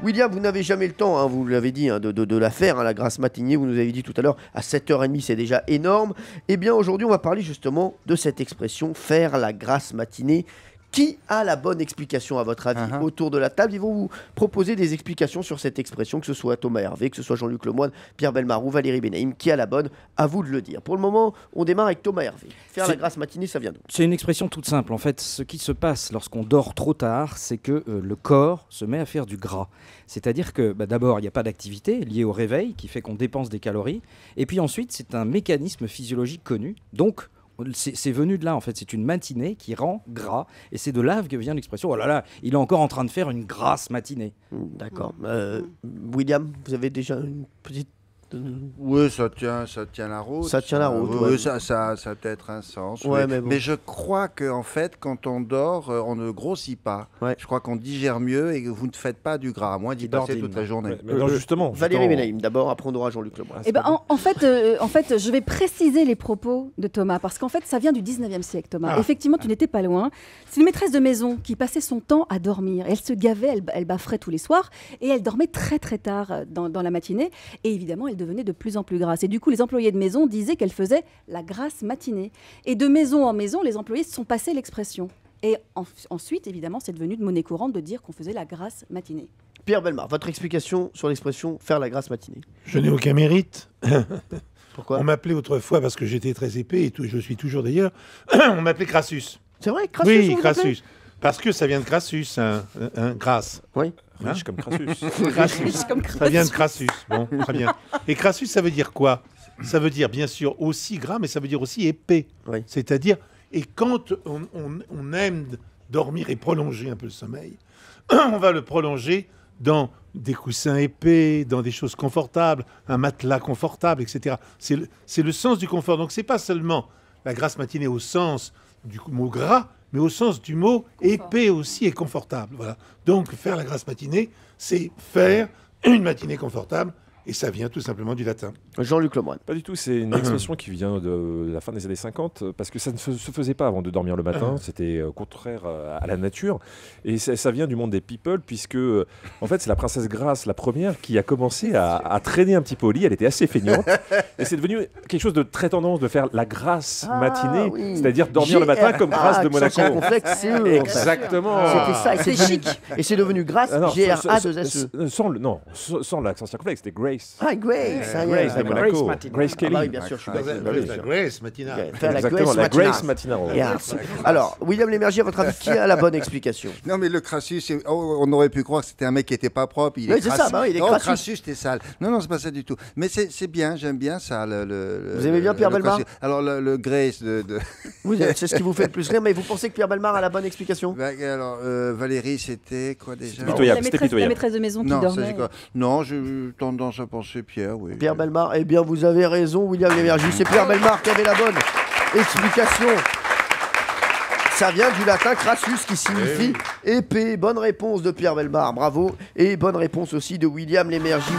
William, vous n'avez jamais le temps, hein, vous l'avez dit, hein, de la faire, hein, la grasse matinée. Vous nous avez dit tout à l'heure, à 7h30, c'est déjà énorme. Eh bien, aujourd'hui, on va parler justement de cette expression, faire la grasse matinée. Qui a la bonne explication à votre avis autour de la table? Ils vont vous proposer des explications sur cette expression, que ce soit Thomas Hervé, que ce soit Jean-Luc Lemoyne, Pierre Bellemare ou Valérie Benaïm. Qui a la bonne? À vous de le dire. Pour le moment, on démarre avec Thomas Hervé. Faire la grasse matinée, ça vient d'où? C'est une expression toute simple. En fait, ce qui se passe lorsqu'on dort trop tard, c'est que le corps se met à faire du gras. C'est-à-dire que d'abord, il n'y a pas d'activité liée au réveil qui fait qu'on dépense des calories. Et puis ensuite, c'est un mécanisme physiologique connu. Donc, c'est venu de là, en fait. C'est une matinée qui rend gras. Et c'est de là que vient l'expression. Oh là là, il est encore en train de faire une grasse matinée. D'accord. William, vous avez déjà une petite... Oui, ça tient la route. Ça tient la route. Oui, ça a peut-être un sens. Ouais, oui. mais, bon. Mais je crois qu'en fait, quand on dort, on ne grossit pas. Ouais. Je crois qu'on digère mieux et que vous ne faites pas du gras, à moins d'y passer toute la journée. Mais non, justement. Valérie Benaïm, d'abord, après on aura Jean-Luc Lemoyne. Eh ben, en fait, je vais préciser les propos de Thomas, parce qu'en fait, ça vient du 19e siècle, Thomas. Effectivement, tu n'étais pas loin. C'est une maîtresse de maison qui passait son temps à dormir. Elle se gavait, elle bafferait tous les soirs, et elle dormait très très tard dans la matinée. Et évidemment, elle devenait de plus en plus grasse. Et du coup, les employés de maison disaient qu'elle faisait la grasse matinée. Et de maison en maison, les employés se sont passés l'expression. Et ensuite, évidemment, c'est devenu de monnaie courante de dire qu'on faisait la grasse matinée. Pierre Bellemare, votre explication sur l'expression faire la grasse matinée? Je n'ai aucun mérite. Pourquoi? On m'appelait autrefois, parce que j'étais très épais, et je suis toujours d'ailleurs, on m'appelait Crassus. C'est vrai, Crassus? Oui, Crassus. Parce que ça vient de Crassus, grasse. Oui. Riche comme Crassus. Ça vient de Crassus. Bon, très bien. Et Crassus, ça veut dire quoi? Ça veut dire bien sûr aussi gras, mais ça veut dire aussi épais. Oui. C'est-à-dire, et quand on aime dormir et prolonger un peu le sommeil, on va le prolonger dans des coussins épais, dans des choses confortables, un matelas confortable, etc. C'est le sens du confort. Donc, c'est pas seulement la grasse matinée au sens du mot gras, mais au sens du mot épais aussi et confortable. Voilà. Donc, faire la grasse matinée, c'est faire une matinée confortable, et ça vient tout simplement du latin. Jean-Luc Lemoyne. Pas du tout, c'est une expression qui vient de la fin des années 50, parce que ça ne se faisait pas avant de dormir le matin, c'était contraire à la nature, et ça vient du monde des people, puisque en fait c'est la princesse Grace, la première, qui a commencé à traîner un petit peu au lit, elle était assez feignante, et c'est devenu quelque chose de très tendance de faire la grasse matinée, c'est-à-dire dormir le matin comme Grace de Monaco. Exactement. C'était ça, c'est chic. Et c'est devenu Grace, G-R-A-2-S-E. Sans l'accent circonflexe, c'était Grace. Ah, Grace. Grace de Monaco. Grace Kelly. Ah, oui, bien sûr, je suis La Grace Matinara. Exactement, la Grace Matinara. Alors, William Lémergie, à votre avis, qui a la bonne explication? Non, mais le Crassus, on aurait pu croire que c'était un mec qui n'était pas propre. Il est c'est ça, il est Crassus. Crassus, t'es sale. Non, c'est pas ça du tout. Mais c'est bien, j'aime bien ça. Vous aimez bien Pierre Bellemare? Alors, le Grace c'est ce qui vous fait le plus rire, mais vous pensez que Pierre Bellemare a la bonne explication? Alors, Valérie, c'était quoi déjà? La maîtresse de maison qui dormait. Non, j'ai tendance à penser Pierre, oui. Pierre Bellemare, eh bien vous avez raison, William Lémergie, c'est Pierre Bellemare qui avait la bonne explication. Ça vient du latin crassus qui signifie épais. Bonne réponse de Pierre Bellemare, bravo. Et bonne réponse aussi de William Lémergie.